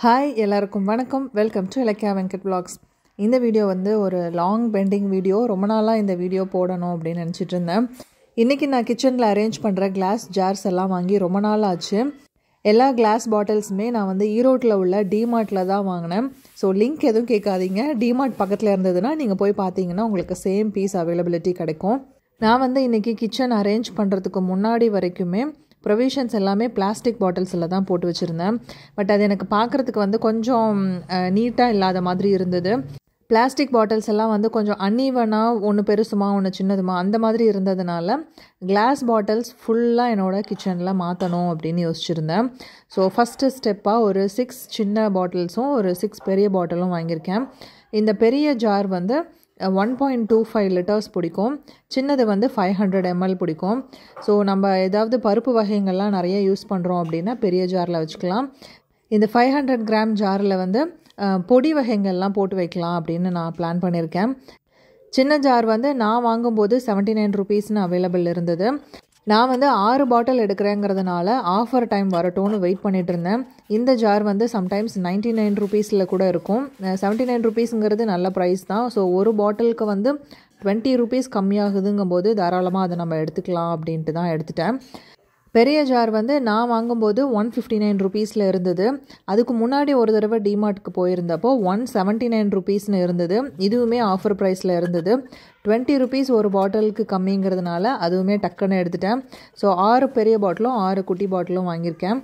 Hi எல்லாருக்கும் வணக்கம். Welcome to Ilakkiya Venkat vlogs. இந்த வீடியோ வந்து ஒரு லாங் பெண்டிங் வீடியோ. ரொம்ப நாளாக இந்த வீடியோ போடணும் அப்படின்னு நினச்சிட்டு இருந்தேன். இன்றைக்கி நான் கிச்சனில் அரேஞ்ச் பண்ணுற கிளாஸ் ஜார்ஸ் எல்லாம் வாங்கி ரொம்ப நாள் ஆச்சு. எல்லா கிளாஸ் பாட்டில்ஸுமே நான் வந்து ஈரோட்டில் உள்ள டிமார்ட்டில் தான் வாங்கினேன். ஸோ லிங்க் எதுவும் கேட்காதீங்க. டிமார்ட் பக்கத்தில் இருந்ததுன்னா நீங்கள் போய் பார்த்தீங்கன்னா உங்களுக்கு சேம் பீஸ் அவைலபிலிட்டி கிடைக்கும். நான் வந்து இன்றைக்கி கிச்சன் அரேஞ்ச் பண்ணுறதுக்கு முன்னாடி வரைக்குமே ப்ரொவிஷன்ஸ் எல்லாமே பிளாஸ்டிக் பாட்டில்ஸில் தான் போட்டு வச்சுருந்தேன். பட் அது எனக்கு பார்க்குறதுக்கு வந்து கொஞ்சம் நீட்டாக இல்லாத மாதிரி இருந்தது. பிளாஸ்டிக் பாட்டில்ஸ் எல்லாம் வந்து கொஞ்சம் அன்ஈவனாக ஒன்று பெருசுமா ஒன்று சின்னதுமா அந்த மாதிரி இருந்ததுனால கிளாஸ் பாட்டில்ஸ் ஃபுல்லாக என்னோடய கிச்சனில் மாற்றணும் அப்படின்னு யோசிச்சுருந்தேன். ஸோ ஃபஸ்ட்டு ஸ்டெப்பாக ஒரு 6 சின்ன பாட்டில்ஸும் ஒரு 6 பெரிய பாட்டிலும் வாங்கியிருக்கேன். இந்த பெரிய ஜார் வந்து 1.25 லிட்டர்ஸ் பிடிக்கும். சின்னது வந்து 500 ml பிடிக்கும். ஸோ நம்ம ஏதாவது பருப்பு வகைகள்லாம் நிறைய யூஸ் பண்ணுறோம் அப்படின்னா பெரிய ஜாரில் வச்சுக்கலாம். இந்த 500 கிராம் ஜாரில் வந்து பொடி வகைகள்லாம் போட்டு வைக்கலாம் அப்படின்னு நான் பிளான் பண்ணியிருக்கேன். சின்ன ஜார் வந்து நான் வாங்கும்போது 79 ருபீஸ்னு அவைலபிள் இருந்தது. நான் வந்து 6 பாட்டில் எடுக்கிறேங்கிறதுனால ஆஃபர் டைம் வரட்டும்னு வெயிட் பண்ணிட்டு இருந்தேன். இந்த ஜார் வந்து சம்டைம்ஸ் 99 ருபீஸில் கூட இருக்கும். 79 ருபீஸுங்கிறது நல்ல ப்ரைஸ் தான். ஸோ ஒரு பாட்டிலுக்கு வந்து 20 ருபீஸ் கம்மியாகுதுங்கும் போது தாராளமாக அதை நம்ம எடுத்துக்கலாம் அப்படின்ட்டு தான் எடுத்துட்டேன். பெரிய ஜார் வந்து நான் வாங்கும்போது 159 ருபீஸில் இருந்தது. அதுக்கு முன்னாடி ஒரு தடவை டிமார்ட்டுக்கு போயிருந்தப்போ 179 ருபீஸ்னு இருந்தது. இதுவுமே ஆஃபர் ப்ரைஸில் இருந்தது. 20 ருபீஸ் ஒரு பாட்டிலுக்கு கம்மிங்கிறதுனால அதுவுமே டக்குன்னு எடுத்துட்டேன். ஸோ 6 பெரிய பாட்டிலும் 6 குட்டி பாட்டிலும் வாங்கியிருக்கேன்.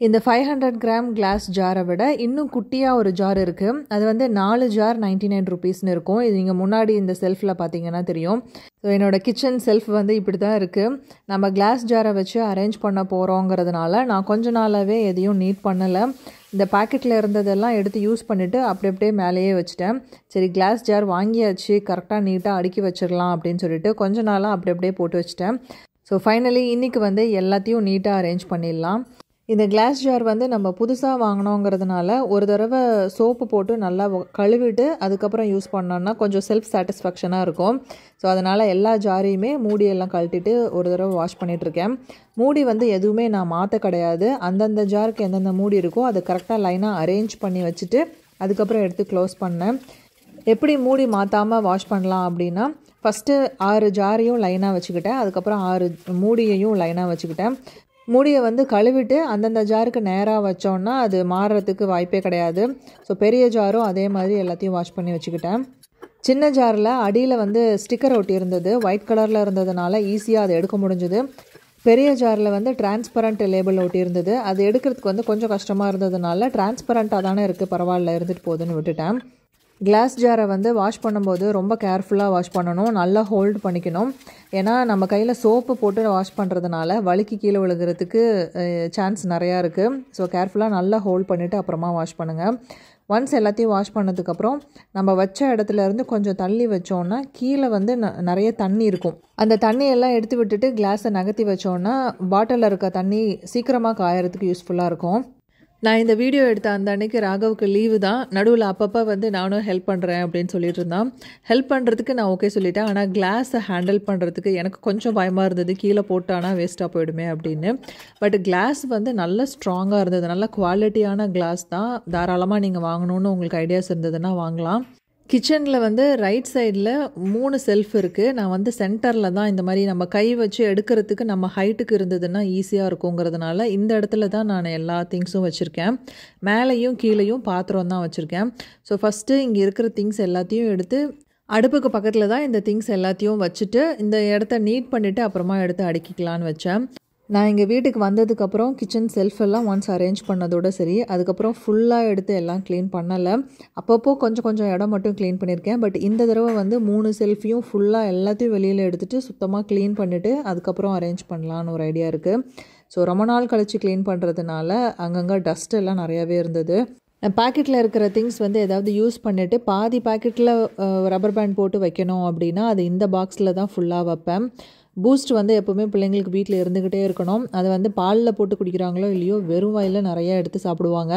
இந்த 500 கிராம் கிளாஸ் ஜாரை விட இன்னும் குட்டியாக ஒரு ஜார் இருக்குது. அது வந்து 4 ஜார் 99 ருபீஸ்னு இருக்கும். இது நீங்கள் முன்னாடி இந்த செல்ஃபில் பார்த்தீங்கன்னா தெரியும். ஸோ என்னோடய கிச்சன் செல்ஃப் வந்து இப்படி தான் இருக்குது. நம்ம கிளாஸ் ஜாரை வச்சு அரேஞ்ச் பண்ண போகிறோங்கிறதுனால நான் கொஞ்ச நாளாகவே எதையும் நீட் பண்ணலை. இந்த பாக்கெட்டில் இருந்ததெல்லாம் எடுத்து யூஸ் பண்ணிவிட்டு அப்படியே மேலேயே வச்சுட்டேன். சரி கிளாஸ் ஜார் வாங்கியாச்சு, கரெக்டாக நீட்டாக அடுக்கி வச்சிடலாம் அப்படின்னு சொல்லிட்டு கொஞ்ச நாளாக அப்படியே போட்டு வச்சுட்டேன். ஸோ ஃபைனலி இன்றைக்கி வந்து எல்லாத்தையும் நீட்டாக அரேஞ்ச் பண்ணிடலாம். இந்த கிளாஸ் ஜார் வந்து நம்ம புதுசாக வாங்கினோங்கிறதுனால ஒரு தடவை சோப்பு போட்டு நல்லா கழுவிட்டு அதுக்கப்புறம் யூஸ் பண்ணோன்னா கொஞ்சம் செல்ஃப் சாட்டிஸ்ஃபேக்ஷனாக இருக்கும். ஸோ அதனால் எல்லா ஜாரையுமே மூடியெல்லாம் கழட்டிட்டு ஒரு தடவை வாஷ் பண்ணிகிட்ருக்கேன். மூடி வந்து எதுவுமே நான் மாற்ற கிடையாது. அந்தந்த ஜாருக்கு எந்தெந்த மூடி இருக்கோ அதை கரெக்டாக லைனாக அரேஞ்ச் பண்ணி வச்சுட்டு அதுக்கப்புறம் எடுத்து க்ளோஸ் பண்ணேன். எப்படி மூடி மாற்றாமல் வாஷ் பண்ணலாம் அப்படின்னா ஃபஸ்ட்டு 6 ஜாரையும் லைனாக வச்சுக்கிட்டேன். அதுக்கப்புறம் 6 மூடியையும் லைனாக வச்சுக்கிட்டேன். மூடியை வந்து கழுவிட்டு அந்தந்த ஜாருக்கு நேராக வச்சோன்னா அது மாறுறதுக்கு வாய்ப்பே கிடையாது. ஸோ பெரிய ஜாரும் அதே மாதிரி எல்லாத்தையும் வாஷ் பண்ணி வச்சுக்கிட்டேன். சின்ன ஜாரில் அடியில் வந்து ஸ்டிக்கர் ஒட்டி இருந்தது. ஒயிட் கலரில் இருந்ததுனால ஈஸியாக அதை எடுக்க முடிஞ்சுது. பெரிய ஜாரில் வந்து டிரான்ஸ்பரண்ட் லேபிள் ஒட்டி இருந்தது. அது எடுக்கிறதுக்கு வந்து கொஞ்சம் கஷ்டமாக இருந்ததுனால டிரான்ஸ்பரண்ட்டாக தானே இருக்குது, பரவாயில்ல இருந்துட்டு போகுதுன்னு விட்டுட்டேன். கிளாஸ் ஜாரை வந்து வாஷ் பண்ணும்போது ரொம்ப கேர்ஃபுல்லாக வாஷ் பண்ணணும், நல்லா ஹோல்டு பண்ணிக்கணும். ஏன்னா நம்ம கையில் சோப்பு போட்டு வாஷ் பண்ணுறதுனால வலிக்கு கீழே விழுகிறதுக்கு சான்ஸ் நிறையா இருக்குது. ஸோ கேர்ஃபுல்லாக நல்லா ஹோல்ட் பண்ணிவிட்டு அப்புறமா வாஷ் பண்ணுங்கள். ஒன்ஸ் எல்லாத்தையும் வாஷ் பண்ணதுக்கப்புறம் நம்ம வச்ச இடத்துலேருந்து கொஞ்சம் தள்ளி வச்சோன்னா கீழே வந்து நிறைய தண்ணி இருக்கும். அந்த தண்ணியெல்லாம் எடுத்து விட்டுட்டு கிளாஸை நகர்த்தி வச்சோன்னா பாட்டிலில் இருக்க தண்ணி சீக்கிரமாக காயறதுக்கு யூஸ்ஃபுல்லாக இருக்கும். நான் இந்த வீடியோ எடுத்த அந்த அன்னைக்கு ராகவுக்கு லீவு தான். நடுவில் அப்பப்போ வந்து நானும் ஹெல்ப் பண்ணுறேன் அப்படின்னு சொல்லிட்டு இருந்தான். ஹெல்ப் பண்ணுறதுக்கு நான் ஓகே சொல்லிட்டேன். ஆனால் கிளாஸை ஹேண்டில் பண்ணுறதுக்கு எனக்கு கொஞ்சம் பயமாக இருந்தது, கீழே போட்டானா வேஸ்ட்டாக போயிடுமே அப்படின்னு. பட் கிளாஸ் வந்து நல்ல ஸ்ட்ராங்காக இருந்தது, நல்ல குவாலிட்டியான கிளாஸ் தான். தாராளமாக நீங்கள் வாங்கணுன்னு உங்களுக்கு ஐடியாஸ் இருந்ததுன்னா வாங்கலாம். கிச்சனில் வந்து ரைட் சைடில் 3 செல்ஃப் இருக்குது. நான் வந்து சென்டரில் தான் இந்த மாதிரி நம்ம கை வச்சு எடுக்கிறதுக்கு நம்ம ஹைட்டுக்கு இருந்ததுன்னா ஈஸியாக இருக்குங்கிறதுனால இந்த இடத்துல தான் நான் எல்லா திங்ஸும் வச்சுருக்கேன். மேலேயும் கீழேயும் பாத்திரம் தான் வச்சுருக்கேன். ஸோ ஃபஸ்ட்டு இங்கே இருக்கிற திங்ஸ் எல்லாத்தையும் எடுத்து அடுப்புக்கு பக்கத்தில் தான் இந்த திங்ஸ் எல்லாத்தையும் வச்சுட்டு இந்த இடத்த நீட் பண்ணிவிட்டு அப்புறமா எடுத்து அடுக்கிக்கலான்னு வச்சேன். நான் எங்கள் வீட்டுக்கு வந்ததுக்கப்புறம் கிச்சன் செல்ஃப் எல்லாம் ஒன்ஸ் அரேஞ்ச் பண்ணதோடு சரி, அதுக்கப்புறம் ஃபுல்லாக எடுத்து எல்லாம் க்ளீன் பண்ணலை. அப்பப்போ கொஞ்சம் இடம் மட்டும் க்ளீன் பண்ணியிருக்கேன். பட் இந்த தடவை வந்து 3 செல்ஃபையும் ஃபுல்லாக எல்லாத்தையும் வெளியில் எடுத்துகிட்டு சுத்தமாக க்ளீன் பண்ணிவிட்டு அதுக்கப்புறம் அரேஞ்ச் பண்ணலான்னு ஒரு ஐடியா இருக்குது. ஸோ ரொம்ப நாள் கழித்து க்ளீன் பண்ணுறதுனால அங்கங்கே டஸ்ட் எல்லாம் நிறையாவே இருந்தது. பாக்கெட்டில் இருக்கிற திங்ஸ் வந்து ஏதாவது யூஸ் பண்ணிவிட்டு பாதி பாக்கெட்டில் ரப்பர் பேண்ட் போட்டு வைக்கணும் அப்படின்னா அது இந்த பாக்ஸில் தான் ஃபுல்லாக வைப்பேன். பூஸ்ட் வந்து எப்போவுமே பிள்ளைங்களுக்கு வீட்டில் இருந்துக்கிட்டே இருக்கணும். அதை வந்து பாலில் போட்டு குடிக்கிறாங்களோ இல்லையோ வெறும் வாயில் நிறையா எடுத்து சாப்பிடுவாங்க.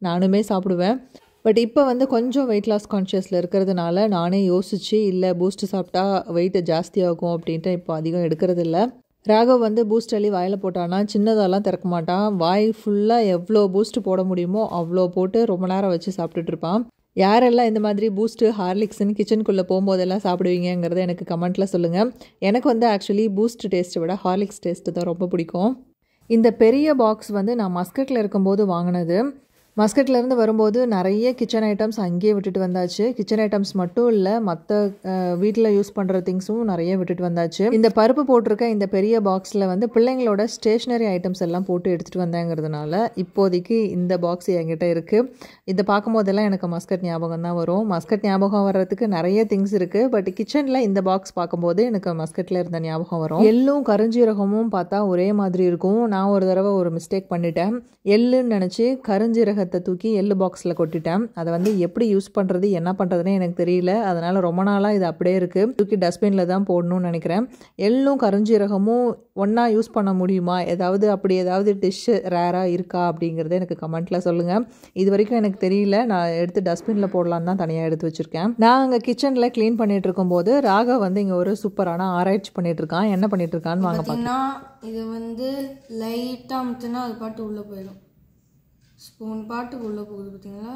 நானுமே சாப்பிடுவேன். பட் இப்போ வந்து கொஞ்சம் வெயிட் லாஸ் கான்ஷியஸில் இருக்கிறதுனால நானே யோசித்து இல்லை பூஸ்ட்டு சாப்பிட்டா வெயிட்டு ஜாஸ்தியாகும் அப்படின்ட்டு இப்போ அதிகம் எடுக்கிறதில்ல. ராகவ் வந்து பூஸ்ட் அள்ளி வாயில் போட்டான்னா சின்னதெல்லாம் திறக்க மாட்டான். வாய் ஃபுல்லாக எவ்வளோ பூஸ்ட் போட முடியுமோ அவ்வளோ போட்டு ரொம்ப நேரம் வச்சு சாப்பிட்டுட்டு இருப்பான். யாரெல்லாம் இந்த மாதிரி பூஸ்ட்டு ஹார்லிக்ஸ்ன்னு கிச்சனுக்குள்ளே போகும்போதெல்லாம் சாப்பிடுவீங்கிறத எனக்கு கமெண்ட்டில் சொல்லுங்கள். எனக்கு வந்து ஆக்சுவலி பூஸ்ட் டேஸ்ட்டை விட ஹார்லிக்ஸ் டேஸ்ட்டு தான் ரொம்ப பிடிக்கும். இந்த பெரிய பாக்ஸ் வந்து நான் மஸ்கட்டில் இருக்கும்போது வாங்கினது. மஸ்கட்லேருந்து வரும்போது நிறைய கிச்சன் ஐட்டம்ஸ் அங்கேயே விட்டுட்டு வந்தாச்சு. கிச்சன் ஐட்டம்ஸ் மட்டும் இல்லை, மற்ற வீட்டில் யூஸ் பண்ணுற திங்ஸும் நிறைய விட்டுட்டு வந்தாச்சு. இந்த பருப்பு போட்டிருக்க இந்த பெரிய பாக்ஸில் வந்து பிள்ளைங்களோட ஸ்டேஷ்னரி ஐட்டம்ஸ் எல்லாம் போட்டு எடுத்துகிட்டு வந்தேங்கிறதுனால இப்போதைக்கு இந்த பாக்ஸ் என்கிட்ட இருக்குது. இதை பார்க்கும் போதெல்லாம் எனக்கு மஸ்கட் ஞாபகம் தான் வரும். மஸ்கட் ஞாபகம் வர்றதுக்கு நிறைய திங்ஸ் இருக்குது. பட் கிச்சனில் இந்த பாக்ஸ் பார்க்கும்போது எனக்கு மஸ்கட்டில் இருந்த ஞாபகம் வரும். எள்ளும் கருஞ்சீரகமும் பார்த்தா ஒரே மாதிரி இருக்கும். நான் ஒரு தடவை ஒரு மிஸ்டேக் பண்ணிட்டேன். எள்ளுன்னு நினச்சி கருஞ்சீரகத்தை தூக்கி எள்ளு பாக்ஸில் கொட்டிட்டேன். அதை வந்து எப்படி யூஸ் பண்ணுறது என்ன பண்ணுறதுன்னு எனக்கு தெரியல. அதனால் ரொம்ப நாளாக இது அப்படியே இருக்குது. தூக்கி டஸ்ட்பினில் தான் போடணும்னு நினைக்கிறேன். எள்ளும் கருஞ்சீரகமும் ஒன்றா யூஸ் பண்ண முடியுமா, அப்படி ஏதாவது டிஷ்ஷு ரேராக இருக்கா அப்படிங்கிறத எனக்கு கமெண்ட்டில் சொல்லுங்கள். இது வரைக்கும் எனக்கு தெரியல. நான் எடுத்து டஸ்ட்பினில் போடலான்னு தான் தனியாக எடுத்து வச்சுருக்கேன். நான் அங்கே கிச்சனில் க்ளீன் பண்ணிகிட்டு இருக்கும்போது ராகவ் வந்து இங்கே ஒரு சூப்பரான ஆராய்ச்சி பண்ணிகிட்டு இருக்கான். என்ன பண்ணிகிட்டு இருக்கான்னு வாங்க பார்த்தீங்கன்னா, இது வந்து லைட்டாக அமுத்துனா அது பாட்டு உள்ளே போயிடும். ஸ்பூன் பாட்டுக்கு உள்ளே போகுது பார்த்தீங்களா.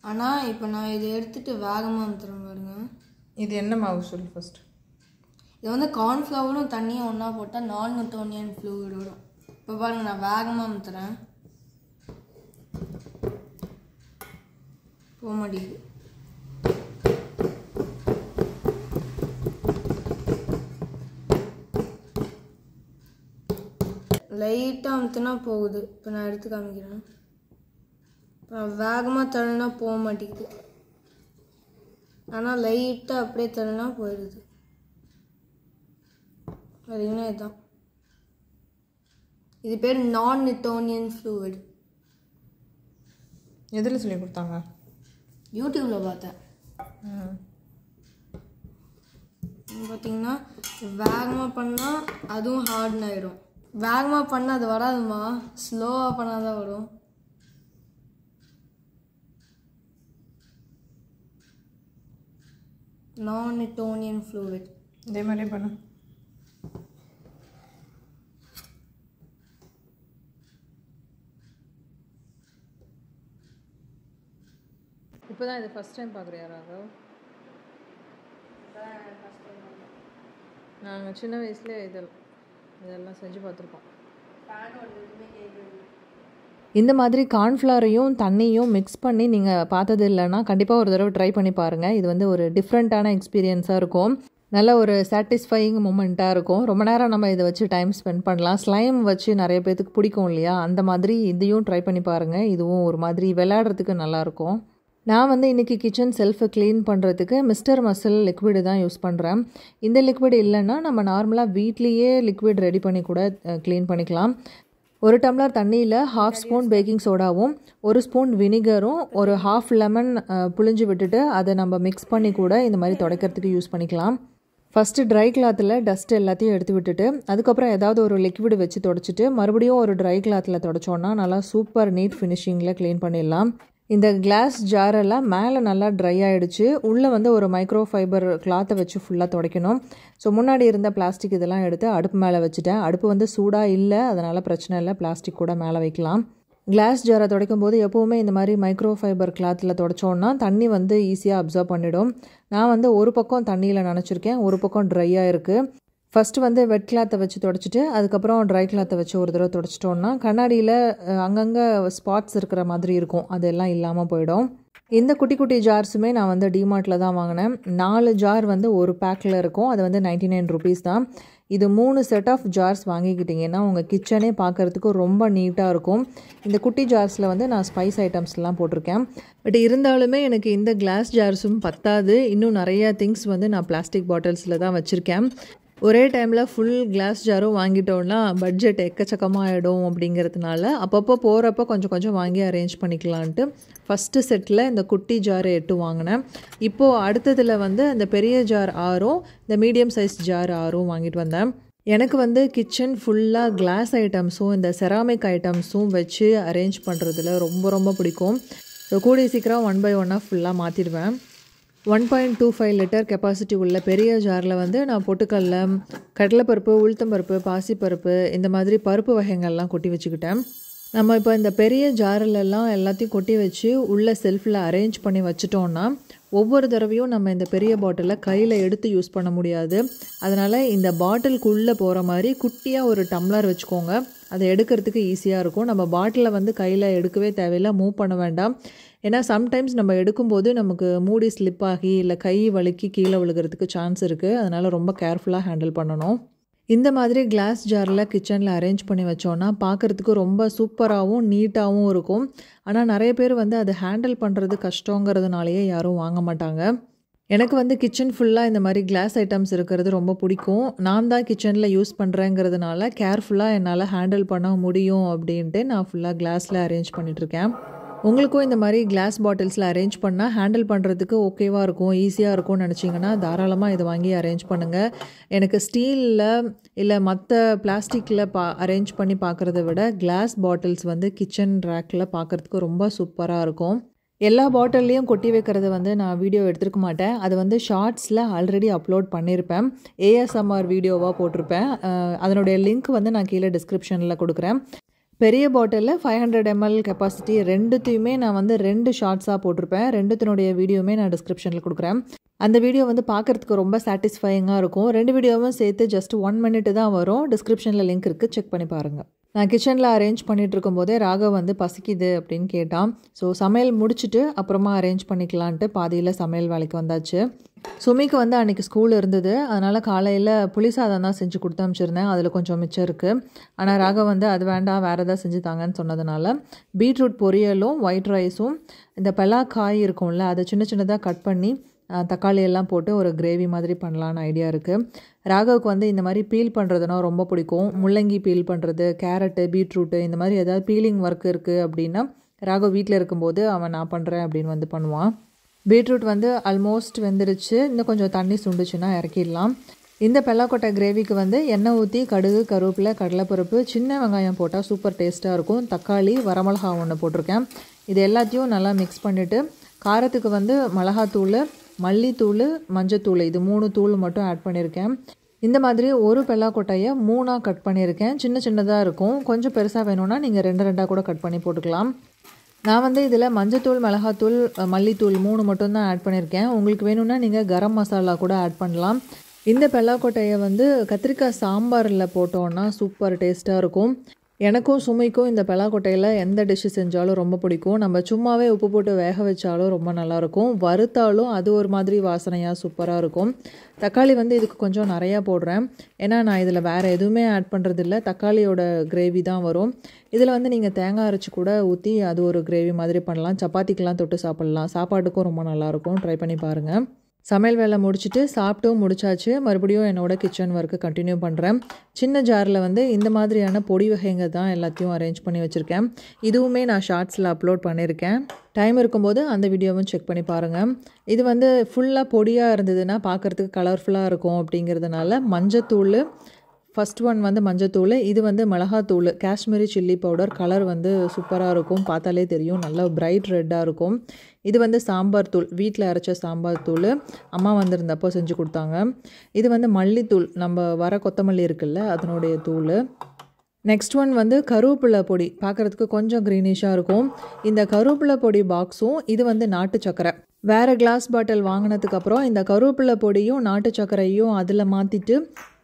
ஆனால் இப்போ நான் இதை எடுத்துகிட்டு வேகமாக அமுத்துறேன் பாருங்க. இது என்ன மாவு சொல்லு ஃபர்ஸ்ட். இது வந்து கார்ன்ஃப்ளவரும் தண்ணியும் ஒன்றா போட்டால் நான்-நியூட்டோனியன் ஃப்ளூயிட் வரும். இப்போ பாருங்கள், நான் வேகமாக அமுத்துறேன், போக மாட்டேங்குது. லைட்டாக அமுத்துனா போகுது. இப்போ நான் எடுத்து காமிக்கிறேன். இப்போ வேகமாக தள்ளினா போக மாட்டேங்குது. ஆனால் லைட்டாக அப்படியே தள்ளினா போயிடுது. பார்த்தீங்கன்னா இதுதான். இது பேர் நான்-நியூட்டோனியன் ஃப்ளூயிட். எதில் சொல்லி கொடுத்தாங்க? யூடியூப்பில் பார்த்தேன். பார்த்தீங்கன்னா வேகமாக பண்ணால் அதுவும் ஹார்ட்னு ஆகிடும். வேகமாக பண்ணால் அது வராதுமா, ஸ்லோவாக பண்ணால் தான் வரும். நான்-நியூட்டோனியன் ஃப்ளூயிட் இதே மாதிரி பண்ணு. இப்போ தான் இது ஃபஸ்ட் டைம் பார்க்குறியா ராகவ்? நாங்கள் சின்ன வயசுலேயே இதெல்லாம் செஞ்சு பார்த்துருக்கோம். இந்த மாதிரி கார்ன்ஃப்ளவரையும் தண்ணியும் மிக்ஸ் பண்ணி நீங்கள் பார்த்தது இல்லைன்னா கண்டிப்பாக ஒரு தடவை ட்ரை பண்ணி பாருங்கள். இது வந்து ஒரு டிஃப்ரெண்ட்டான எக்ஸ்பீரியன்ஸாக இருக்கும். நல்ல ஒரு சாட்டிஸ்ஃபையிங் மூமெண்ட்டாக இருக்கும். ரொம்ப நேரம் நம்ம இதை வச்சு டைம் ஸ்பெண்ட் பண்ணலாம். ஸ்லைம் வச்சு நிறைய பேர்த்துக்கு பிடிக்கும் இல்லையா, அந்த மாதிரி இதையும் ட்ரை பண்ணி பாருங்கள். இதுவும் ஒரு மாதிரி விளையாடுறதுக்கு நல்லாயிருக்கும். நான் வந்து இன்றைக்கி கிச்சன் செல்ஃபை க்ளீன் பண்ணுறதுக்கு மிஸ்டர் மசில் லிக்விடு தான் யூஸ் பண்ணுறேன். இந்த லிக்விட் இல்லைன்னா நம்ம நார்மலாக வீட்லேயே லிக்விட் ரெடி பண்ணி கூட க்ளீன் பண்ணிக்கலாம். ஒரு டம்ளர் தண்ணியில் 1/2 ஸ்பூன் பேக்கிங் சோடாவும் 1 ஸ்பூன் வினிகரும் 1/2 லெமன் புழிஞ்சு விட்டுட்டு அதை நம்ம மிக்ஸ் பண்ணி கூட இந்த மாதிரி துடைக்கிறதுக்கு யூஸ் பண்ணிக்கலாம். ஃபஸ்ட்டு ட்ரை கிளாத்தில் டஸ்ட் எல்லாத்தையும் எடுத்து விட்டுட்டு அதுக்கப்புறம் ஏதாவது ஒரு லிக்விடு வச்சு தொடச்சிட்டு மறுபடியும் ஒரு ட்ரை கிளாத்தில் தொடச்சோன்னா நல்லா சூப்பர் நீட் ஃபினிஷிங்கில் க்ளீன் பண்ணிடலாம். இந்த கிளாஸ் ஜாரெல்லாம் மேலே நல்லா ட்ரை ஆகிடுச்சு. உள்ளே வந்து ஒரு மைக்ரோ ஃபைபர் கிளாத்தை வச்சு ஃபுல்லாக துடைக்கணும். ஸோ முன்னாடி இருந்த பிளாஸ்டிக் இதெல்லாம் எடுத்து அடுப்பு மேலே வச்சுட்டேன். அடுப்பு வந்து சூடாக இல்லை, அதனால் பிரச்சனை இல்லை, பிளாஸ்டிக் கூட மேலே வைக்கலாம். கிளாஸ் ஜாரை துடைக்கும் போது எப்போவுமே இந்த மாதிரி மைக்ரோ ஃபைபர் கிளாத்தில் துடைச்சோன்னா தண்ணி வந்து ஈஸியாக அப்சர்வ் பண்ணிடும். நான் வந்து ஒரு பக்கம் தண்ணியில் நனைச்சிருக்கேன், ஒரு பக்கம் ட்ரையாக இருக்குது. ஃபஸ்ட்டு வந்து வெட் கிளாத்தை வச்சு தொடச்சிட்டு அதுக்கப்புறம் ட்ரை கிளாத்தை வச்சு ஒரு தடவை தொடச்சிட்டோன்னா கண்ணாடியில் அங்கங்கே ஸ்பாட்ஸ் இருக்கிற மாதிரி இருக்கும், அதெல்லாம் இல்லாமல் போயிடும். இந்த குட்டி குட்டி ஜார்ஸுமே நான் வந்து டிமார்ட்டில் தான் வாங்கினேன். 4 ஜார் வந்து ஒரு பேக்கில் இருக்கும். அது வந்து 99 ருபீஸ் தான். இது 3 செட் ஆஃப் ஜார்ஸ் வாங்கிக்கிட்டிங்கன்னா உங்கள் கிச்சனே பார்க்குறதுக்கு ரொம்ப நீட்டாக இருக்கும். இந்த குட்டி ஜார்ஸில் வந்து நான் ஸ்பைஸ் ஐட்டம்ஸ்லாம் போட்டிருக்கேன். பட் இருந்தாலுமே எனக்கு இந்த கிளாஸ் ஜார்ஸும் பத்தாது. இன்னும் நிறையா திங்ஸ் வந்து நான் பிளாஸ்டிக் பாட்டில்ஸில் தான் வச்சுருக்கேன். ஒரே டைமில் ஃபுல் கிளாஸ் ஜாரும் வாங்கிட்டோன்னா பட்ஜெட் எக்கச்சக்கமாக ஆகிடும். அப்படிங்கிறதுனால அப்பப்போ போகிறப்ப கொஞ்சம் கொஞ்சம் வாங்கி அரேஞ்ச் பண்ணிக்கலான்ட்டு ஃபஸ்ட்டு செட்டில் இந்த குட்டி ஜார் 8 வாங்கினேன். இப்போது அடுத்ததில் வந்து அந்த பெரிய ஜார் 6ம் இந்த மீடியம் சைஸ் ஜார் 6ம் வாங்கிட்டு வந்தேன். எனக்கு வந்து கிச்சன் ஃபுல்லாக கிளாஸ் ஐட்டம்ஸும் இந்த செராமிக் ஐட்டம்ஸும் வச்சு அரேஞ்ச் பண்ணுறதுல ரொம்ப ரொம்ப பிடிக்கும். ஸோ கூடிய சீக்கிரம் 1 by 1 ஃபுல்லாக மாற்றிடுவேன். 1.25 லிட்டர் கெப்பாசிட்டி உள்ள பெரிய ஜாரில் வந்து நான் பொட்டுக்கடலை, கடலைப்பருப்பு, உளுத்தம்பருப்பு, பாசிப்பருப்பு இந்த மாதிரி பருப்பு வகைகள்லாம் கொட்டி வச்சுக்கிட்டேன். நம்ம இப்போ இந்த பெரிய ஜாரிலெல்லாம் எல்லாத்தையும் கொட்டி வச்சு உள்ள செல்ஃபில் அரேஞ்ச் பண்ணி வச்சுட்டோன்னா ஒவ்வொரு தடவையும் நம்ம இந்த பெரிய பாட்டிலை கையில் எடுத்து யூஸ் பண்ண முடியாது. அதனால் இந்த பாட்டிலுக்குள்ளே போகிற மாதிரி குட்டியாக ஒரு டம்ளர் வச்சுக்கோங்க. அதை எடுக்கிறதுக்கு ஈஸியாக இருக்கும். நம்ம பாட்டிலை வந்து கையில் எடுக்கவே தேவையில்லை, மூவ் பண்ண வேண்டாம். ஏன்னா சம்டைம்ஸ் நம்ம எடுக்கும்போது நமக்கு மூடி ஸ்லிப் ஆகி இல்லை கை வழுக்கி கீழே விழுகிறதுக்கு சான்ஸ் இருக்குது. அதனால் ரொம்ப கேர்ஃபுல்லாக ஹேண்டில் பண்ணணும். இந்த மாதிரி கிளாஸ் ஜாரில் கிச்சனில் அரேஞ்ச் பண்ணி வச்சோன்னா பார்க்குறதுக்கு ரொம்ப சூப்பராகவும் நீட்டாகவும் இருக்கும். ஆனால் நிறைய பேர் வந்து அதை ஹேண்டில் பண்ணுறது கஷ்டங்கிறதுனாலேயே யாரும் வாங்க மாட்டாங்க. எனக்கு வந்து கிச்சன் ஃபுல்லாக இந்த மாதிரி கிளாஸ் ஐட்டம்ஸ் இருக்கிறது ரொம்ப பிடிக்கும். நான் தான் கிச்சனில் யூஸ் பண்ணுறேங்கிறதுனால கேர்ஃபுல்லாக என்னால் ஹேண்டில் பண்ண முடியும் அப்படின்ட்டு நான் ஃபுல்லாக கிளாஸில் அரேஞ்ச் பண்ணிகிட்ருக்கேன். உங்களுக்கும் இந்த மாதிரி கிளாஸ் பாட்டில்ஸில் அரேஞ்ச் பண்ணால் ஹேண்டில் பண்ணுறதுக்கு ஓகேவாக இருக்கும், ஈஸியாக இருக்கும்னு நினச்சிங்கன்னா தாராளமாக இதை வாங்கி அரேஞ்ச் பண்ணுங்கள். எனக்கு ஸ்டீலில் இல்லை மற்ற பிளாஸ்டிக்கில் அரேஞ்ச் பண்ணி பார்க்குறத விட கிளாஸ் பாட்டில்ஸ் வந்து கிச்சன் ரேக்கில் பார்க்குறதுக்கு ரொம்ப சூப்பராக இருக்கும். எல்லா பாட்டில்லையும் கொட்டி வைக்கிறது வந்து நான் வீடியோ எடுத்துருக்க மாட்டேன். அது வந்து ஷார்ட்ஸில் ஆல்ரெடி அப்லோட் பண்ணியிருப்பேன். ASMR வீடியோவாக போட்டிருப்பேன். அதனுடைய லிங்க் வந்து நான் கீழே டிஸ்கிரிப்ஷனில் கொடுக்குறேன். பெரிய பாட்டிலில் 500 ml கெப்பாசிட்டி ரெண்டுத்தையுமே நான் வந்து 2 ஷார்ட்ஸாக போட்டிருப்பேன். ரெண்டுத்தினுடைய வீடியோவுமே நான் டிஸ்கிரிப்ஷனில் கொடுக்குறேன். அந்த வீடியோ வந்து பார்க்குறதுக்கு ரொம்ப சாட்டிஸ்ஃபையிங்காக இருக்கும். 2 வீடியோவும் சேர்த்து ஜஸ்ட் 1 minute தான் வரும். டிஸ்கிரிப்ஷனில் லிங்க் இருக்குது, செக் பண்ணி பாருங்கள். நான் கிச்சனில் அரேஞ்ச் பண்ணிகிட்டு இருக்கும்போதே ராகவ் வந்து பசிக்குது அப்படின்னு கேட்டான். ஸோ சமையல் முடிச்சுட்டு அப்புறமா அரேஞ்ச் பண்ணிக்கலான்ட்டு பாதியில் சமையல் வேலைக்கு வந்தாச்சு. சுமிக்கு வந்து அன்றைக்கி ஸ்கூல் இருந்தது. அதனால் காலையில் புளி சாதம் தான் செஞ்சு கொடுத்து அனுப்பிச்சிருந்தேன். அதில் கொஞ்சம் மிச்சம் இருக்குது. ஆனால் ராகவ் வந்து அது வேண்டாம், வேறு எதாவது செஞ்சு தாங்கன்னு சொன்னதுனால பீட்ரூட் பொரியலும் ஒயிட் ரைஸும் இந்த பலாக்காய் இருக்கும்ல அதை சின்ன சின்னதாக கட் பண்ணி தக்காளி எல்லாம் போட்டு ஒரு கிரேவி மாதிரி பண்ணலான்னு ஐடியா இருக்குது. ராகவுக்கு வந்து இந்த மாதிரி பீல் பண்ணுறதுனா ரொம்ப பிடிக்கும். முள்ளங்கி பீல் பண்ணுறது, கேரட்டு, பீட்ரூட்டு இந்த மாதிரி ஏதாவது பீலிங் ஒர்க் இருக்குது அப்படின்னா ராகவ் வீட்டில் இருக்கும்போது அவன் நான் பண்ணுறேன் அப்படின்னு வந்து பண்ணுவான். பீட்ரூட் வந்து ஆல்மோஸ்ட் வெந்துருச்சு. இன்னும் கொஞ்சம் தண்ணி சுண்டுச்சுன்னா இறக்கிடலாம். இந்த பெல்லாக்கொட்டை கிரேவிக்கு வந்து எண்ணெய் ஊற்றி கடுகு, கருவேப்பிலை, கடலைப்பருப்பு, சின்ன வெங்காயம் போட்டால் சூப்பர் டேஸ்ட்டாக இருக்கும். தக்காளி, வரமிளகா ஒன்று போட்டிருக்கேன். இது எல்லாத்தையும் நல்லா மிக்ஸ் பண்ணிவிட்டு காரத்துக்கு வந்து மிளகாத்தூள், மல்லித்தூள், மஞ்சத்தூள் இது 3 தூள் மட்டும் ஆட் பண்ணியிருக்கேன். இந்த மாதிரி ஒரு பெல்லாக்கொட்டையை 3ஆக கட் பண்ணியிருக்கேன். சின்ன சின்னதாக இருக்கும். கொஞ்சம் பெருசாக வேணும்னா நீங்கள் 2 கூட கட் பண்ணி போட்டுக்கலாம். நான் வந்து இதில் மஞ்சத்தூள், மிளகாத்தூள், மல்லித்தூள் 3 மட்டும்தான் ஆட் பண்ணியிருக்கேன். உங்களுக்கு வேணும்னா நீங்கள் கரம் மசாலா கூட ஆட் பண்ணலாம். இந்த பெல்லாக்கொட்டையை வந்து கத்திரிக்காய் சாம்பாரில் போட்டோன்னா சூப்பர் டேஸ்ட்டாக இருக்கும். எனக்கும் சுமிக்கும் இந்த பெல்லாக்கொட்டையில் எந்த டிஷ்ஷு செஞ்சாலும் ரொம்ப பிடிக்கும். நம்ம சும்மாவே உப்பு போட்டு வேக வச்சாலும் ரொம்ப நல்லாயிருக்கும். வறுத்தாலும் அது ஒரு மாதிரி வாசனையாக சூப்பராக இருக்கும். தக்காளி வந்து இதுக்கு கொஞ்சம் நிறையா போடுறேன். ஏன்னா நான் இதில் வேறு எதுவுமே ஆட் பண்ணுறதில்ல. தக்காளியோட கிரேவி தான் வரும். இதில் வந்து நீங்கள் தேங்காய் அரைச்சி கூட ஊற்றி அது ஒரு கிரேவி மாதிரி பண்ணலாம். சப்பாத்திக்கெலாம் தொட்டு சாப்பிட்லாம். சாப்பாட்டுக்கும் ரொம்ப நல்லாயிருக்கும். ட்ரை பண்ணி பாருங்கள். சமையல் வேலை முடிச்சுட்டு சாப்பிட்டும் முடிச்சாச்சு. மறுபடியும் என்னோடய கிச்சன் ஒர்க்கு கண்டினியூ பண்ணுறேன். சின்ன ஜாரில் வந்து இந்த மாதிரியான பொடி வகைங்க தான் எல்லாத்தையும் அரேஞ்ச் பண்ணி வச்சுருக்கேன். இதுவுமே நான் ஷார்ட்ஸில் அப்லோட் பண்ணியிருக்கேன். டைம் இருக்கும்போது அந்த வீடியோவும் செக் பண்ணி பாருங்கள். இது வந்து ஃபுல்லாக பொடியாக இருந்ததுன்னா பார்க்குறதுக்கு கலர்ஃபுல்லாக இருக்கும் அப்படிங்கிறதுனால மஞ்சத்தூள், ஃபஸ்ட் ஒன் வந்து மஞ்சத்தூள், இது வந்து மிளகாத்தூள், காஷ்மீரி சில்லி பவுடர். கலர் வந்து சூப்பராக இருக்கும், பார்த்தாலே தெரியும், நல்லா பிரைட் ரெட்டாக இருக்கும். இது வந்து சாம்பார் தூள், வீட்டில் அரைச்ச சாம்பார் தூள், அம்மா வந்திருந்தப்போ செஞ்சு கொடுத்தாங்க. இது வந்து மல்லித்தூள், நம்ம வர கொத்தமல்லி இருக்குல்ல அதனுடைய தூள். நெக்ஸ்ட் ஒன் வந்து கருவேப்பிலை பொடி, பார்க்குறதுக்கு கொஞ்சம் க்ரீனிஷாக இருக்கும். இந்த கருவேப்பிலை பொடி பாக்ஸும் இது வந்து நாட்டு சக்கரை. வேறு கிளாஸ் பாட்டில் வாங்கினதுக்கப்புறம் இந்த கருவேப்பிலை பொடியும் நாட்டு சக்கரையும் அதில் மாற்றிட்டு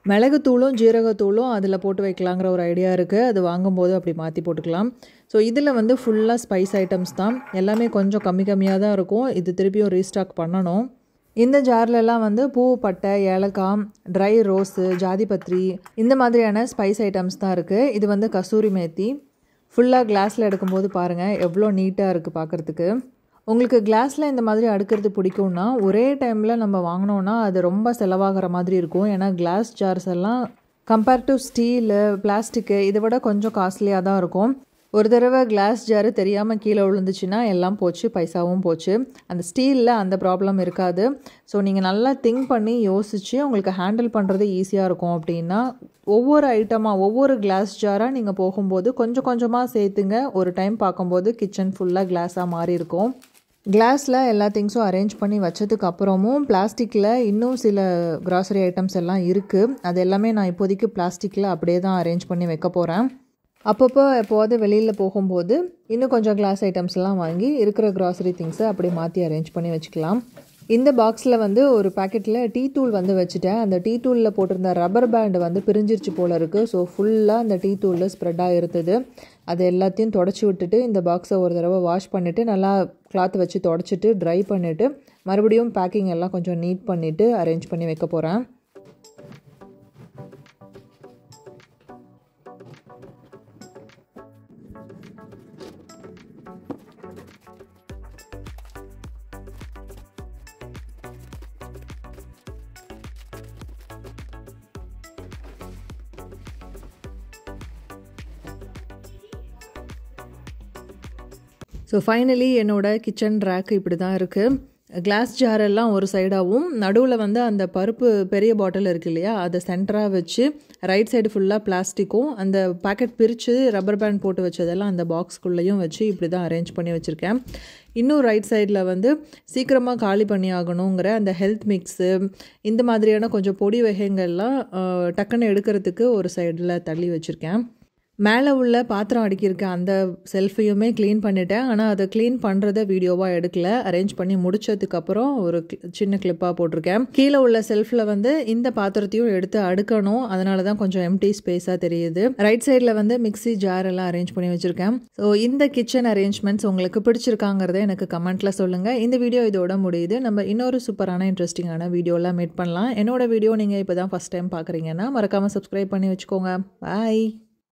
மிளகுத்தூளும் ஜீரகத்தூளும் அதில் போட்டு வைக்கலாங்கிற ஒரு ஐடியா இருக்குது. அது வாங்கும்போது அப்படி மாற்றி போட்டுக்கலாம். ஸோ இதில் வந்து ஃபுல்லாக ஸ்பைஸ் ஐட்டம்ஸ் தான், எல்லாமே கொஞ்சம் கம்மியாக தான் இருக்கும். இது திருப்பியும் ரீஸ்டாக் பண்ணணும். இந்த ஜார்லெலாம் வந்து பூ, பட்டை, ஏலக்காய், ட்ரை ரோஸு, ஜாதிபத்ரி இந்த மாதிரியான ஸ்பைஸ் ஐட்டம்ஸ் தான் இருக்குது. இது வந்து கசூரி மேத்தி. ஃபுல்லாக கிளாஸில் எடுக்கும்போது பாருங்கள் எவ்வளோ நீட்டாக இருக்குது பார்க்குறதுக்கு. உங்களுக்கு கிளாஸில் இந்த மாதிரி அடுக்கிறது பிடிக்கும்னா ஒரே டைமில் நம்ம வாங்கினோன்னா அது ரொம்ப செலவாகிற மாதிரி இருக்கும். ஏன்னா கிளாஸ் ஜார்ஸ் எல்லாம் கம்பேர் டு ஸ்டீலு, பிளாஸ்டிக்கு இதை விட கொஞ்சம் காஸ்ட்லியாக தான் இருக்கும். ஒரு தடவை கிளாஸ் ஜாரு தெரியாமல் கீழே விழுந்துச்சுன்னா எல்லாம் போச்சு, பைசாவும் போச்சு. அந்த ஸ்டீலில் அந்த ப்ராப்ளம் இருக்காது. ஸோ நீங்கள் நல்லா திங்க் பண்ணி யோசித்து உங்களுக்கு ஹேண்டில் பண்ணுறது ஈஸியாக இருக்கும். அப்படின்னா ஒவ்வொரு ஐட்டமாக ஒவ்வொரு கிளாஸ் ஜாராக நீங்கள் போகும்போது கொஞ்சம் கொஞ்சமாக சேர்த்துங்க. ஒரு டைம் பார்க்கும்போது கிச்சன் ஃபுல்லாக கிளாஸாக மாறி இருக்கும். கிளாஸில் எல்லா திங்ஸும் அரேஞ்ச் பண்ணி வச்சதுக்கு அப்புறமும் பிளாஸ்டிக்கில் இன்னும் சில கிராசரி ஐட்டம்ஸ் எல்லாம் இருக்குது. அது எல்லாமே நான் இப்போதைக்கு பிளாஸ்டிக்கில் அப்படியே தான் அரேஞ்ச் பண்ணி வைக்க போகிறேன். அப்பப்போ எப்போவாது வெளியில் போகும்போது இன்னும் கொஞ்சம் கிளாஸ் ஐட்டம்ஸ்லாம் வாங்கி இருக்கிற கிராசரி திங்ஸை அப்படி மாற்றி அரேஞ்ச் பண்ணி வச்சுக்கலாம். இந்த பாக்ஸில் வந்து ஒரு பேக்கெட்டில் டீ தூள் வந்து வச்சுட்டேன். அந்த டீ தூளில் போட்டிருந்த ரப்பர் பேண்டு வந்து பிரிஞ்சிருச்சு போல் இருக்குது. ஸோ ஃபுல்லாக அந்த டீ தூளில் ஸ்ப்ரெட்டாக இருந்தது. அது எல்லாத்தையும் தொடச்சி விட்டுட்டு இந்த பாக்ஸை ஒரு தடவை வாஷ் பண்ணிவிட்டு நல்லா கிளாத் வச்சு தொடச்சிட்டு ட்ரை பண்ணிவிட்டு மறுபடியும் பேக்கிங் எல்லாம் கொஞ்சம் நீட் பண்ணிவிட்டு அரேஞ்ச் பண்ணி வைக்க போகிறேன். ஸோ ஃபைனலி என்னோடய கிச்சன் ரேக் இப்படி தான் இருக்குது. கிளாஸ் ஜாரெல்லாம் ஒரு சைடாகவும் நடுவில் வந்து அந்த பருப்பு பெரிய பாட்டில் இருக்குது இல்லையா, அதை சென்டராக வச்சு ரைட் சைடு ஃபுல்லாக பிளாஸ்டிக்கும் அந்த பேக்கெட் பிரித்து ரப்பர் பேண்ட் போட்டு வச்சதெல்லாம் அந்த பாக்ஸ்குள்ளேயும் வச்சு இப்படி தான் அரேஞ்ச் பண்ணி வச்சுருக்கேன். இன்னும் ரைட் சைடில் வந்து சீக்கிரமாக காலி பண்ணி ஆகணுங்கிற அந்த ஹெல்த் மிக்ஸு இந்த மாதிரியான கொஞ்சம் பொடி வகைகள்லாம் டக்குன்னு எடுக்கிறதுக்கு ஒரு சைடில் தள்ளி வச்சுருக்கேன். மேலே உள்ள பாத்திரம் அடுக்கியிருக்க அந்த செல்ஃபையுமே க்ளீன் பண்ணிட்டேன். ஆனால் அதை க்ளீன் பண்ணுறத வீடியோவாக எடுக்கல. அரேஞ்ச் பண்ணி முடிச்சதுக்கப்புறம் ஒரு சின்ன கிளிப்பாக போட்டிருக்கேன். கீழே உள்ள செல்ஃபில் வந்து இந்த பாத்திரத்தையும் எடுத்து அடுக்கணும். அதனால தான் கொஞ்சம் எம்டி ஸ்பேஸாக தெரியுது. ரைட் சைடில் வந்து மிக்ஸி ஜார் எல்லாம் அரேஞ்ச் பண்ணி வச்சுருக்கேன். ஸோ இந்த கிச்சன் அரேஞ்ச்மெண்ட்ஸ் உங்களுக்கு பிடிச்சிருக்காங்கிறத எனக்கு கமெண்ட்டில் சொல்லுங்கள். இந்த வீடியோ இதோட முடியுது. நம்ம இன்னொரு சூப்பரான இன்ட்ரெஸ்டிங்கான வீடியோலாம் மீட் பண்ணலாம். என்னோட வீடியோ நீங்கள் இப்போ தான் ஃபஸ்ட் டைம் பார்க்குறீங்கன்னா மறக்காமல் சப்ஸ்கிரைப் பண்ணி வச்சுக்கோங்க. பாய்.